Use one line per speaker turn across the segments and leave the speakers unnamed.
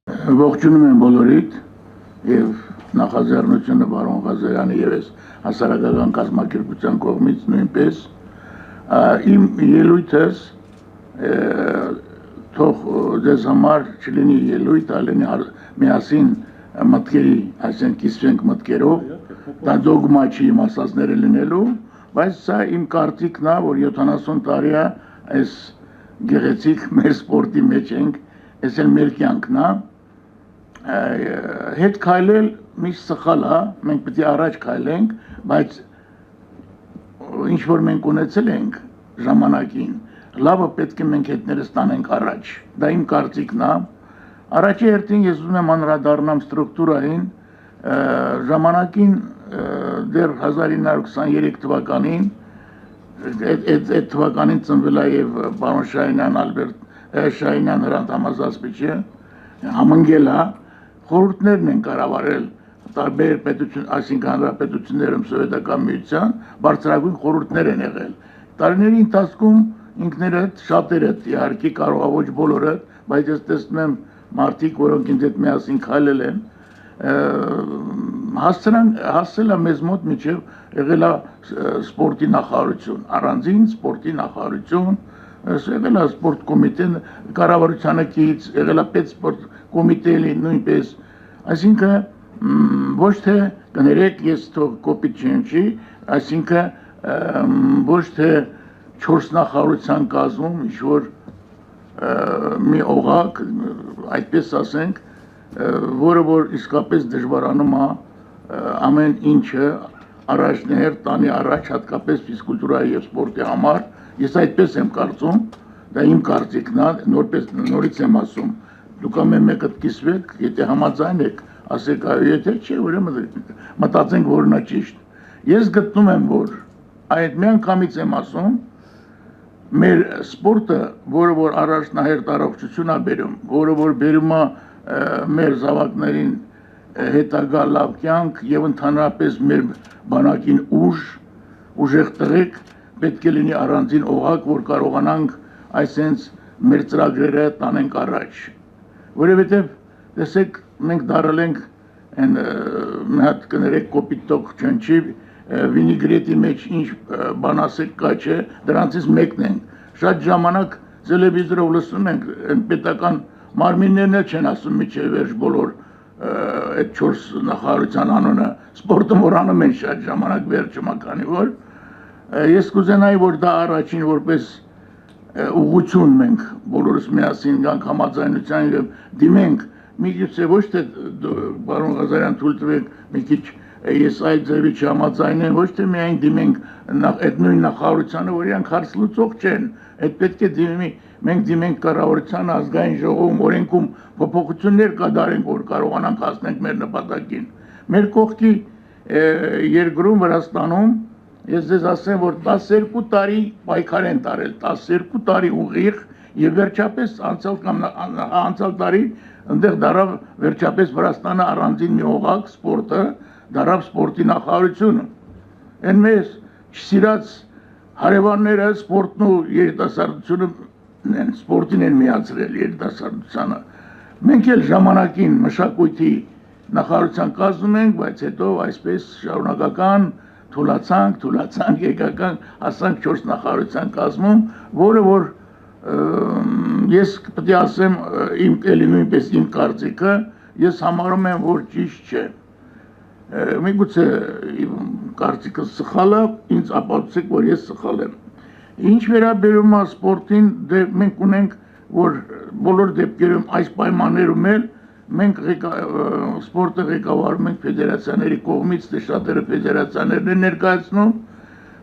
Ողջունում եմ բոլորիդ եւ նախաձեռնությունը պարոն Ղազարյանի եւ ես հասարակական կազմակերպության կողմից նույնպես իմ ելույթս թող ձեզ համար չլինի ելույթ, այլ միասին մտքերի, այսինքն կիսվենք մտքերով, դա դոգմա չի իմ ասածները լինելու, բայց սա իմ կարծիքն է, որ 70 տարի է այս գեղեցիկ մեր սպորտի մեջ ենք, այս էլ մեր կյանքն է, հետ քայլել միշտ սխալ է, մենք պետք է առաջ քայլենք, բայց ինչ որ մենք ունեցել ենք ժամանակին, լավը պետք է մենք հետներս տանենք առաջ, դա իմ կարծիքն է, առաջի հերթին ես ուզում եմ անդրադառնամ ստրուկտուրային, ժամանակին դեռ 1923 թվականին, այդ թվականին ծնվել է եւ պարոն Շահինյան Շահինյան Հրանտ Համազասպիչը, համընկել է, խորհուրդներն են կառավարել տարբեր պետություն, այսինքն հանրապետություններում սովետական միության, բարձրագույն խորհուրդներ են եղել։ Տարիների ընթացքում ինքներդ, շատերդ, իհարկե կարող ոչ բոլորը, բայց ես տեսնում եմ մարդիկ, որոնք ինձ հետ միասին քայլել են, հասցել է մեզ մոտ միջև եղել է սպորտի նախարարություն, առանձին սպորտի նախարարություն, եղել է սպորտ կոմիտեն կառավարությանը կից, եղել է պետսպորտ կոմիտեի նույնպես, այսինքն ոչ թե կներեք ես թող կոպիտ չընչի, այսինքն ոչ թե 4 նախարարության կազմում ինչ-որ մի օղակ, այդպես ասենք, որը որ իսկապես դժվարանում է ամեն ինչը առաջներ տանի առաջ, հատկապես ֆիզկուլտուրայի եւ սպորտի համար, ես այդպես եմ կարծում, դա իմ կարծիքն է, նորից եմ ասում, դուք ամեն մեկը կիսվեք, եթե համաձայն եք, ասեք այո, եթե չէ, ուրեմն մտածենք, որ նա ճիշտ։ Ես գտնում եմ, որ այդ միանգամից եմ ասում, մեր սպորտը, որը որ առաջնահերթ առողջություն է բերում, որը որ բերում է մեր զավակներին հետագա լավ կյանք եւ ընդհանրապես մեր բանակին ուժեղ տղեկ պետք է լինի առանձին օղակ, որ կարողանանք այսենց մեր ծրագրերը տանենք առաջ։ Որովհետեւ տեսեք, մենք դարել ենք մի հատ կներեք կոպիտ տող չնչի վինիգրետի մեջ ինչ բան ասեք կա չէ, դրանցից մեկն են։ Շատ ժամանակ տելևիզորով լսում ենք պետական մարմիններն էլ չեն ասում միջև վերջ բոլոր այդ 4 նախարարության անունը սպորտը մոռանում են շատ ժամանակ վերջում քանի որ ես կուզենայի որ դա առաջին որպես ուղղություն մենք բոլորս միասին գանք համաձայնության եւ դիմենք միգուցե ոչ թե պարոն Ղազարյան թույլ տվեք մի քիչ ես այդ ձևի չհամաձայնեմ ոչ թե միայն դիմենք այդ նույն նախարարությանը որ իրանք հարց լուծող չեն այդ պետք է դիմի մենք դիմենք կառավարության ազգային ժողովում օրենքում փոփոխություններ կատարենք որ կարողանանք հասնենք մեր նպատակին մեր կողքի երկրում Վրաստանում ես ձեզ ասեմ որ 12 տարի պայքար են տարել 12 տարի ուղիղ եւ վերջապես անցյալ տարի այնտեղ դարավ վերջապես Վրաստանը առանձին մի օղակ սպորտը դարավ սպորտի նախարարությունը այն մեզ չսիրած հարևանները սպորտն ու երիտասարդությունը սպորտին են միացրել երիտասարդությանը մենք էլ ժամանակին մշակույթի նախարարության կազմում ենք բայց հետո այսպես շարունակական թուլացանք եկական հասանք 4 նախարարության կազմում որը որ ես պետք է ասեմ իմ էլի նույնպես իմ կարծիքը ես համարում եմ որ ճիշտ չէ միգուցե կարծիքը սխալ է ինձ ապացուցեք որ ես սխալ եմ ինչ վերաբերում է սպորտին մենք ունենք որ բոլոր դեպքերում այս պայմաններում էլ մենք սպորտը ղեկավարում ենք ֆեդերացիաների կողմից դե շատերը ֆեդերացիաներն են ներկայացնում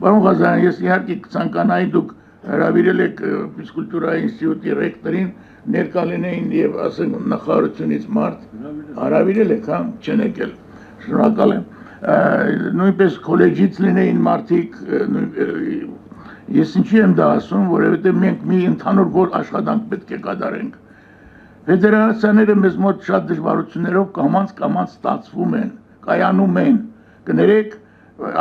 պարոն Ղազարյան ես իհարկե կցանկանայի դուք հրավիրել եք ֆիզկուլտուրայի ինստիտուտի ռեկտորին ներկա լինեին եւ ասենք նախարարությունից մարդ հրավիրել եք հա չեն եկել շնորհակալ եմ նույնպես քոլեջից լինեին մարդիկ ես ինչի եմ դա ասում որովհետեւ մենք մի ընդհանուր գոլ աշխատանք պետք է կատարենք ֆեդերացիաները մեզ մոտ շատ դժվարություններով կամած ստացվում են կայանում են կներեք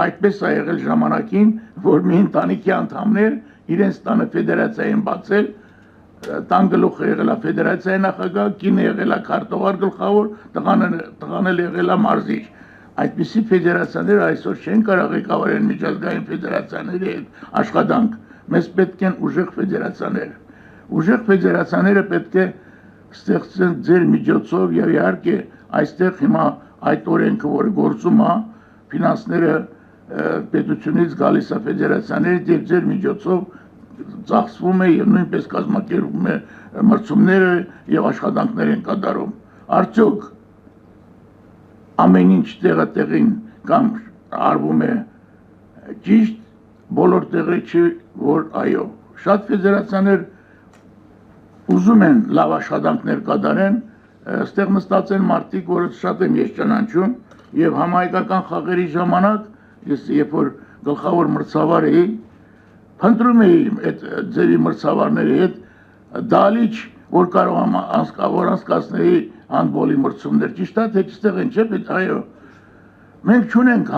այդպես է եղել ժամանակին որ մի ընտանիքի անդամներ իրենց տանը ֆեդերացիա են բացել տան գլուխը եղել է ֆեդերացիայի նախագահ, կինը եղել է քարտուղար գլխավոր, տղան էլ եղել է մարզիչ։ Այդպիսի ֆեդերացիաները այսօր չեն կարող ղեկավարել միջազգային ֆեդերացիաների հետ աշխատանք։ Մեզ պետք են ուժեղ ֆեդերացիաներ։ Ուժեղ ֆեդերացիաները պետք է ստեղծեն ձեր միջոցով եւ իհարկե այստեղ հիմա այդ օրենքը, որը գործում է, ֆինանսները պետությունից գալիս է ֆեդերացիաներից եւ ձեր միջոցով ծախսվում է եւ նույնպես կազմակերպվում է մրցումները եւ աշխատանքներ են կատարում։ Արդյոք ամեն ինչ տեղին կամ արվում է ճիշտ, բոլոր տեղի չի, որ այո, շատ ֆեդերացիաներ ուզում են լավ աշխատանքներ կատարեն, այստեղ նստած են մարդիկ, որը շատ եմ ես ճանաչում, եւ համահայկական խաղերի ժամանակ ես երբ որ գլխավոր մրցավար էի, փնտրում էի այդ ձևի մրցավարների հետ դալիճ, որ կարող եմ անցկացնեի հանդբոլի մրցումներ, ճիշտ է, թե այստեղ են, չէ՞, այո։ Մենք չունենք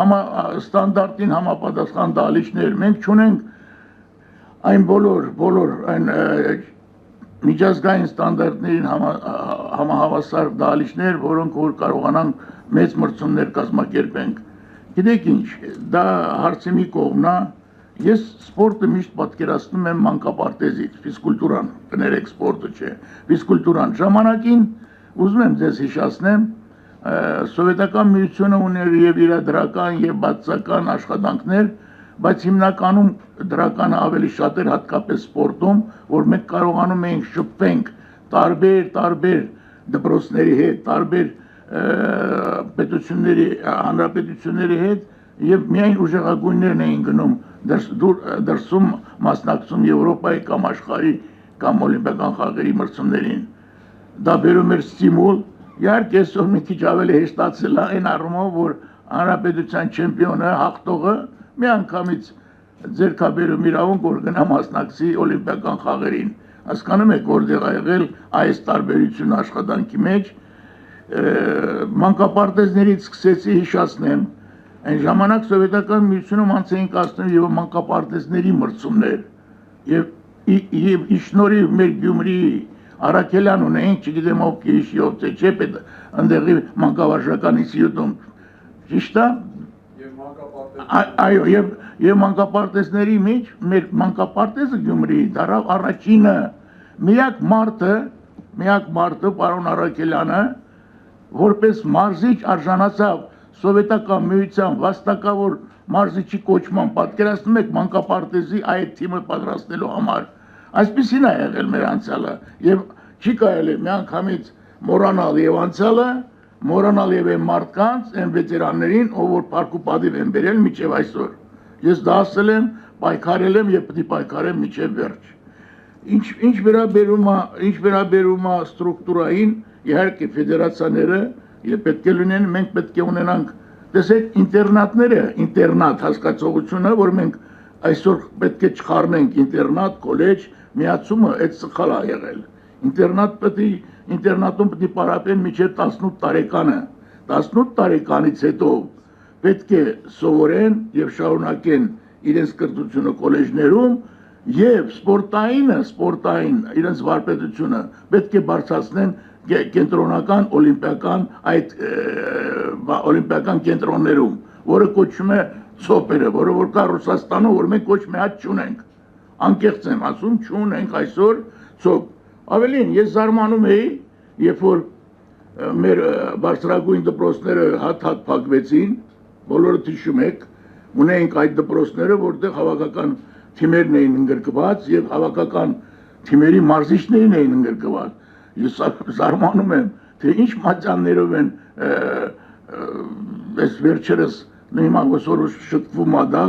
ստանդարտին համապատասխան դալիճներ, մենք չունենք այն բոլոր այն միջազգային ստանդարտներին համահավասար դալիճներ, որոնք որ կարողանան մեծ մրցումներ կազմակերպենք։ Գիտեք ինչ, դա հարցի մի կողմն է, ես սպորտը միշտ պատկերացնում եմ մանկապարտեզից, ֆիզկուլտուրան, կներեք սպորտը չէ, ֆիզկուլտուրան ժամանակին ուզում եմ ձեզ հիշեցնեմ, սովետական միությունը ուներ եւ իր դրական եւ բացական աշխատանքներ, բայց հիմնականում դրականը ավելի շատ էր հատկապես սպորտում, որ մենք կարողանում էինք շփվենք տարբեր դպրոցների հետ, տարբեր պետությունների, հանրապետությունների հետ եւ միայն ուժեղագույններն էին գնում դրսում մասնակցում Եվրոպայի կամ աշխարհի կամ օլիմպիական խաղերի մրցումներին։ Դա բերում էր ստիմուլ, իհարկե այսօր մի քիչ ավելի հեշտացել է այն առումով, որ հանրապետության չեմպիոնը, հաղթողը միանգամից ձեռքաբերում իրավունք, որ գնա մասնակցի օլիմպիական խաղերին։ Հասկանում եք, որտեղ ա եղել այս տարբերությունը աշխատանքի մեջ, մանկապարտեզներից սկսեցի հիշացնեմ, այն ժամանակ սովետական միությունում անց էին կազմում եւ մանկապարտեզների մրցումներ եւ իշնորհիվ մեր Գյումրիի Արաքելյան ունեինք, չգիտեմ ով կհիշի, ով թե չէ, ընդեղի մանկավարժական ինստիտուտում, ճիշտ է։ Այո, եւ մանկապարտեզների մեջ մեր մանկապարտեզը Գյումրիի դարավ առաջինը, միակ մարդը պարոն Արաքելյանը, որպես մարզիչ արժանացավ սովետական միության վաստակավոր մարզիչի կոչման, պատկերացնում եք մանկապարտեզի այդ թիմը պատրաստելու համար։ Այսպիսին է եղել մեր անցյալը եւ չի կարելի միանգամից մոռանալ եւ անցյալը, մոռանալ եւ այն մարդկանց, այն վետերաններին, ով որ փառք ու պատիվ են բերել մինչեւ այսօր։ Ես դա ասել եմ, պայքարել եմ եւ պետք է պայքարեմ մինչեւ վերջ։ Ինչ վերաբերում է ստրուկտուրային, իհարկե ֆեդերացիաները եւ պետք է լինեն, մենք պետք է ունենանք, տեսեք, ինտերնատները, ինտերնատ հասկացողությունը, որ մենք այսօր պետք է չխառնենք ինտերնատ, կոլեջ, միացումը այդ սխալ է եղել։ Ինտերնատում պետք է պարապեն մինչև 18 տարեկանը։ 18 տարեկանից հետո պետք է սովորեն եւ շարունակեն իրենց կրթությունը կոլեջներում եւ սպորտային իրենց վարպետությունը պետք է բարձրացնեն կենտրոնական օլիմպիական կենտրոններում, որը կոչվում է ցոպերը, որը որ կա Ռուսաստանում, որ մենք ոչ մի հատ չունենք։ Անկեղծ եմ ասում, չունենք այսօր ցոպ։ Ավելին, ես զարմանում էի, երբ որ մեր բարձրագույն դպրոցները հատ-հատ փակվեցին, բոլորը հիշում եք, ունեինք այդ դպրոցները, որտեղ հավաքական թիմերն էին ընդգրկված եւ հավաքական թիմերի մարզիչներն էին ընդգրկված։ Ես զարմանում եմ, թե ինչ մատյաններով են այս վերջերս հիմա ոսոր շտկվում է դա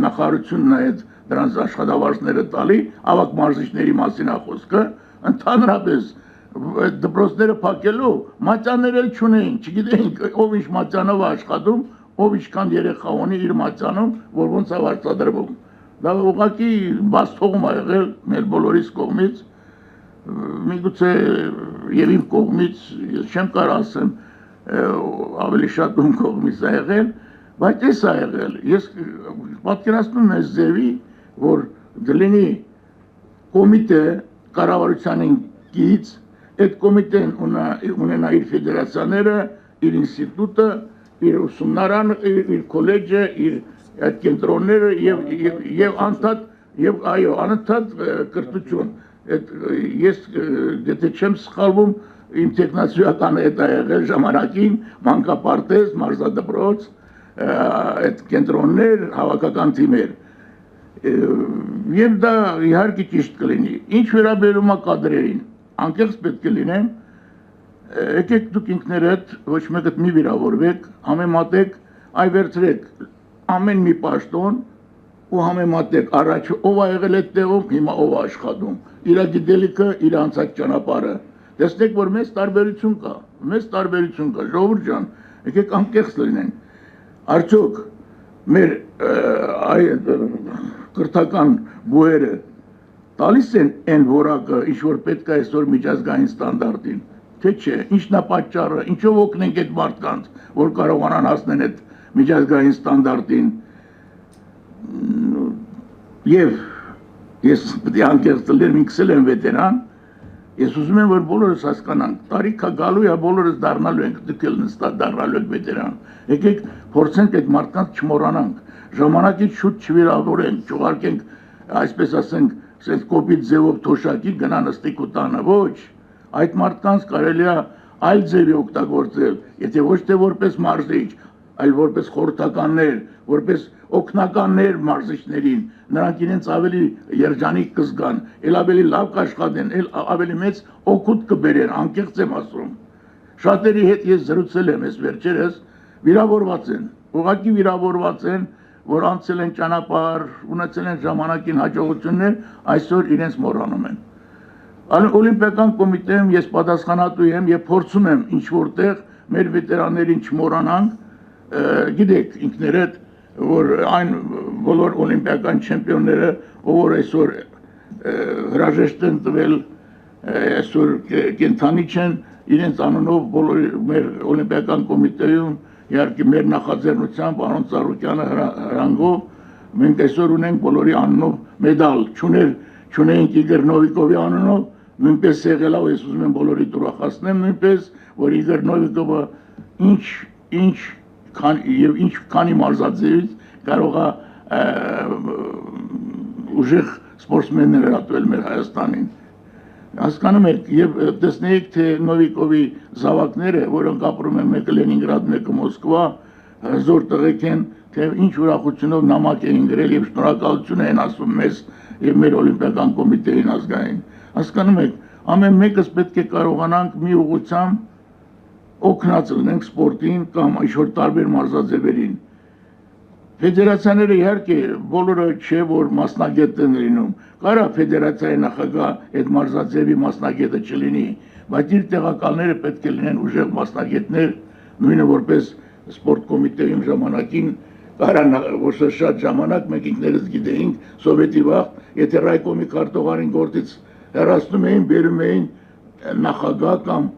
նախարարությունն է այդ դրանց աշխատավարձները տալի, ավակ մարզիչների մասին է խոսքը, ընդհանրապես դպրոցները փակելու մատյաններ էլ չունեին, չգիտեինք ով ինչ մատյանով աշխատում, ով ինչքան երեխա ունի իր մատյանում, որ ոնց է վարձատրվում։ Դա ուղղակի բաց թողում է եղել մեր բոլորիս կողմից, միգուցե եւ իմ կողմից, ես չեմ կարող ասեմ, ավելի շատ ում կողմից է եղել, բայց էս է եղել։ Ես պատկերացնում եմ ձևի, որ դլինի կոմիտե, կառավարությանին գից, այդ կոմիտեն ունենա իր ֆեդերացիաները, իր ինստիտուտը, իր ուսումնարանը, իր քոլեջը, իր այդ կենտրոնները եւ անդադ եւ այո, անընդհատ կրթություն։ Ես եթե չեմ սխալվում, իմ տեխնացիական այդ ա եղել ժամանակին, մանկապարտեզ, մարզադպրոց, այդ կենտրոններ, հավաքական թիմեր։ Եվ դա իհարկե ճիշտ կլինի։ Ինչ վերաբերում է կադրերին, անկեղծ պետք է լինեմ, եկեք դուք ինքներդ ոչ մեկդ մի վիրավորվեք, համեմատեք, այ վերցրեք ամեն մի պաշտոն ու համեմատեք առաջ ով ա եղել այդ տեղում, հիմա ով ա աշխատում, իր գիտելիքը, իր անցած ճանապարհը։ Տեսնեք, որ մեծ տարբերություն կա, ժողովուրդ ջան, եկեք անկեղծ լինենք։ Արդյոք մեր կրթական բուհերը տալիս են այն որակը, ինչ որ պետք է այսօր միջազգային ստանդարտին, թե չէ, ինչն է պատճառը, ինչով օգնենք այդ մարդկանց, որ կարողանան հասնել այդ միջազգային ստանդարտին։ Եվ ես պետք է անկեղծ լինեմ, ինքս էլ եմ վետերան, ես ուզում եմ, որ բոլորս հասկանանք, տարիքա գալու է, բոլորս դառնալու ենք, դուք էլ նստած դառնալու եք վետերան։ Եկեք փորձենք այդ մարդկանց չմոռանանք, ժամանակից շուտ չվիրավորենք, չուղարկենք, այսպես ասենք, սենց կոպիտ ձևով թոշակի գնա նստիկ ու տանը, ոչ, այդ մարդկանց կարելի է այլ ձևի օգտագործել, եթե ոչ թե որպես մարզիչ, այլ որպես խորհրդականներ, որպես օգնականներ մարզիչներին, նրանք իրենց ավելի երջանիկ կզգան, ել ավելի լավ կաշխատեն, ել ավելի մեծ օգուտ կբերեն, անկեղծ եմ ասում։ Շատերի հետ ես զրուցել եմ այս վերջերս, վիրավորված են, ուղղակի վիրավորված են, որ անցել են ճանապարհ, ունեցել են ժամանակին հաջողություններ, այսօր իրենց մոռանում են։ Օլիմպիական կոմիտեում ես պատասխանատու եմ եւ փորձում եմ ինչ որտեղ մեր վետերաններին չմոռանանք, գիտեք ինքներդ, որ այն բոլոր օլիմպիական չեմպիոնները, որ այսօր հրաժեշտ են տվել, այսօր կենթանի չեն, իրենց անունով բոլոր մեր օլիմպիական կոմիտեում, իհարկե մեր նախաձեռնությամբ, պարոն Ծառուկյանը հրանգով, մենք այսօր ունենք բոլորի անունով մեդալ, չունենք Իգոր Նովիկովի անունով, նույնպես եղել է, ես ուզում եմ բոլորի ուրախացնեմ նույնպես, որ Իգոր Նովիկովը ինչ քանի մարզաձևից կարող է ուժեղ սպորտսմեններ հրատվել մեր Հայաստանին։ Հասկանում եք, եւ տեսնեիք, թե Նովիկովի զավակները, որոնք ապրում են մեկը Լենինգրադ, մեկը Մոսկվա, հզոր տղեկ են, թե ինչ ուրախությունով նամակ էին գրել եւ շնորհակալություն են ասում մեզ եւ մեր օլիմպիական կոմիտեին ազգային։ Հասկանում եք, ամեն մեկս պետք է կարողանանք մի ուղղությամբ օգնած լինենք սպորտին կամ ինչ-որ տարբեր մարզաձևերին։ Ֆեդերացիաները իհարկե բոլորը չէ, որ մասնագետ են լինում, կարա ֆեդերացիայի նախագահ այդ մարզաձևի մասնագետը չլինի, բայց իր տեղակալները պետք է լինեն ուժեղ մասնագետներ, նույնը որպես սպորտ կոմիտեում ժամանակին, կարա որ շատ ժամանակ մենք ինքներս գիտեինք սովետի վաղ, եթե ռայկոմի քարտուղարին գործից հեռացնում էին, բերում էին նախագահ կամ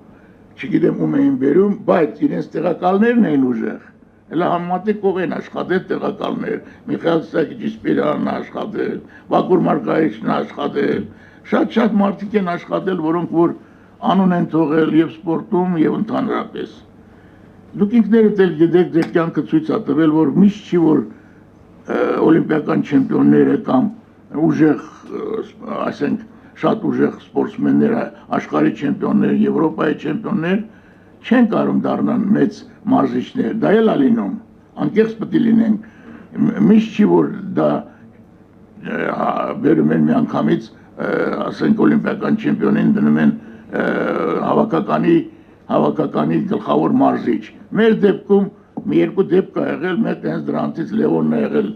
չգիտեմ ում էին բերում, բայց իրենց տեղակալներն էին ուժեղ։ Հələ համեմատեք ով են աշխատել տեղակալներ, Միխայել Սահակիչպիրյանն աշխատել, Բակուր Մարկարիչն աշխատել, շատ մարդիկ են աշխատել, որոնք որ անուն են թողել եւ սպորտում եւ ընդհանրապես։ Դուք ինքներդ էլ գիտեք, ձեր կյանքը ցույց է տվել, որ միշտ չի որ օլիմպիական չեմպիոնները կամ ուժեղ, ասենք, շատ ուժեղ սպորտսմեններ, աշխարհի չեմպիոններ, Եվրոպայի չեմպիոններ չեն կարող դառնալ մեծ մարզիչներ, դա էլ է լինում, անկեղծ պետք է լինենք, միշտ չի որ դա բերում են միանգամից, ասենք օլիմպիական չեմպիոնին դնում են հավաքականի գլխավոր մարզիչ։ Մեր դեպքում մի երկու դեպք ա եղել, մեկ հենց դրանցից Լևոնն ա եղել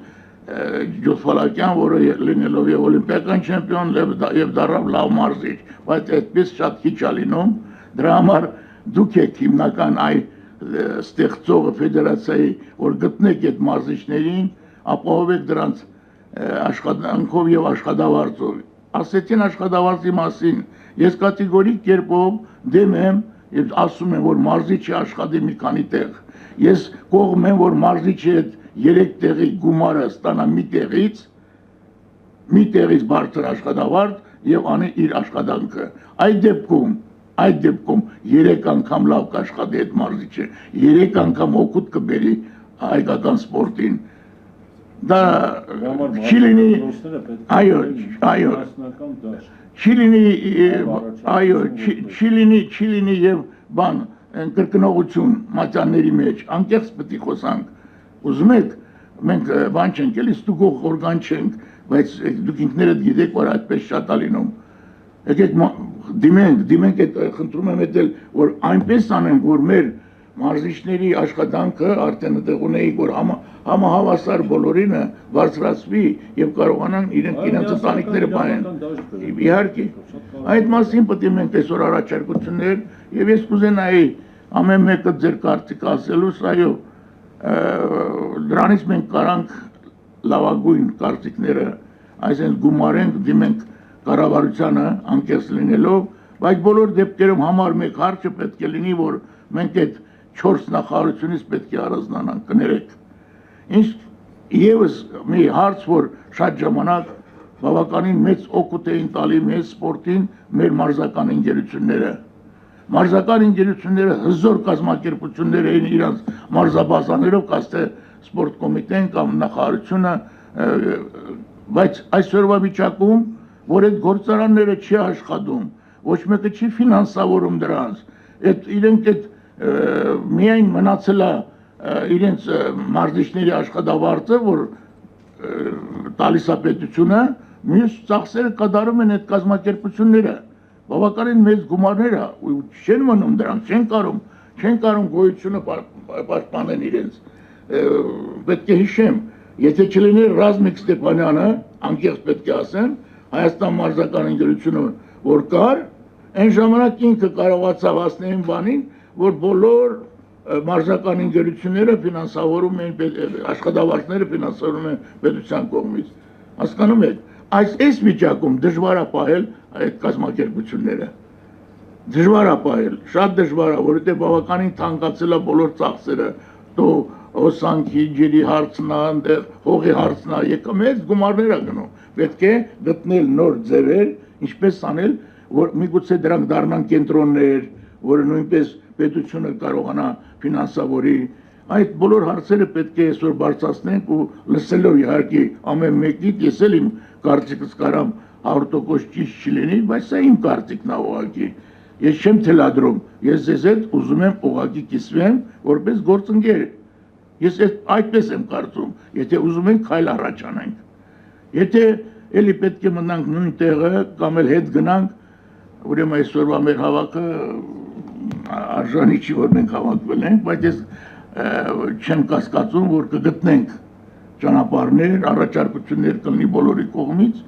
Ջոֆալակյան, որը լինելով եւ օլիմպիական չեմպիոն եւ դառավ լավ մարզիչ, բայց այդպես շատ քիչ ա լինում, դրա համար դուք եք հիմնական այ ստեղծողը ֆեդերացիայի, որ գտնեք այդ մարզիչներին, ապահովեք դրանց աշխատանքով եւ աշխատավարձով։ Ասեցին աշխատավարձի մասին, ես կատեգորիկ կերպով դեմ եմ եւ ասում եմ, որ մարզիչը աշխատի մի քանի տեղ։ Ես կողմ եմ, որ մարզիչը 3 տեղի գումարը ստանա մի տեղից բարձր աշխատավարձ եւ անի իր աշխատանքը։ Այդ դեպքում 3 անգամ լավ կաշխատի այդ մարզիչը, 3 անգամ օգուտ կբերի հայկական սպորտին։ Դա չի լինի, չի լինի եւ բան կրկնողություն մատյանների մեջ, անկեղծ պետք է խոսանք։ Ուզում եք մենք բան չենք էլի ստուգող օրգան չենք, բայց դուք ինքներդ գիտեք, որ այդպես շատ է լինում։ Եկեք դիմենք այդ խնդրում եմ էտել, որ այնպես անենք, որ մեր մարզիչների աշխատանքը արդեն այդեղ ունեիք, որ համահավասար բոլորինը բարձրացվի եւ կարողանան իրենց ընտանիքները բանեն։ Իհարկե, այդ մասին պետք է մենք այսօր առաջարկություններ եւ ես կուզենայի ամեն մեկը ձեր կարծիքը ասելուս, այո, դրանից մենք կարանք լավագույն կարծիքները, այսինքն գումարենք, դիմենք կառավարությանը անկեղծ լինելով, բայց բոլոր դեպքերում համար մեկ հարցը պետք է լինի, որ մենք այդ 4 նախարարությունից պետք է առանձնանանք, կներեք։ Ինչ եւս մի հարց, որ շատ ժամանակ բավականին մեծ օգուտ էին տալի մեր սպորտին, մեր մարզական ընկերությունները։ Մարզական ընկերությունները հզոր կազմակերպություններ էին իրանց մարզաբազաներով, կասթե սպորտ կոմիտեն կամ նախարարությունը, բայց այսօրվա վիճակում, որ այդ գործարանները չի աշխատում, ոչ մեկը չի ֆինանսավորում դրանց, իրենք այդ միայն մնացել է իրենց մարզիչների աշխատավարձը, որ տալիս է պետությունը, մյուս ծախսերը կատարում են այդ կազմակերպությունները, բավականին մեծ գումարներ է, չեն մնում դրանք, չեն կարող գոյությունը պաշտպանել իրենց։ Պետք է հիշեմ, եթե չլիներ Ռազմիկ Ստեփանյանը, անկեղծ պետք է ասեմ, Հայաստան մարզական ընկերությունը որ կար, այն ժամանակ ինքը կարողացավ հասնել այն բանին, որ բոլոր մարզական ընկերությունները ֆինանսավորում են, աշխատավարձները ֆինանսավորում են պետության կողմից։ Հասկանում եք, այս վիճակում դժվար է պահել այդ կազմակերպությունները։ Դժվար է պահել, շատ դժվար է, որովհետև բավականին թանկացել է բոլոր ծախսերը, դու հոսանքի ջրի հարցնա, այնտեղ հողի հարցնա, եկա մեծ գումարներ է գնում։ Պետք է գտնել նոր ձևեր, ինչպես անել, որ միգուցե դրանք դառնան կենտրոններ, որը նույնպես պետությունը կարողանա ֆինանսավորի։ Այդ բոլոր հարցերը պետք է այսօր բարձրացնենք ու լսելով իհարկե ամեն մեկից, ես էլ իմ կարծիքս կարամ 100% ճիշտ չլինի, բայց սա իմ կարծիքն է ուղղակի։ Ես չեմ թելադրում, ես ձեզ հետ ուզում եմ ուղղակի կիսվեմ որպես գործընկեր։ Ես այդպես եմ կարծում, եթե ուզում ենք քայլ առաջ անենք։ Եթե էլի պետք է մնանք նույն տեղը կամ էլ հետ գնանք, ուրեմն այսօրվա մեր հավաքը արժանի չի, որ մենք հավաքվել ենք, բայց ես չեմ կասկածում, որ կգտնենք ճանապարհներ, առաջարկություններ կլինի բոլորի կողմից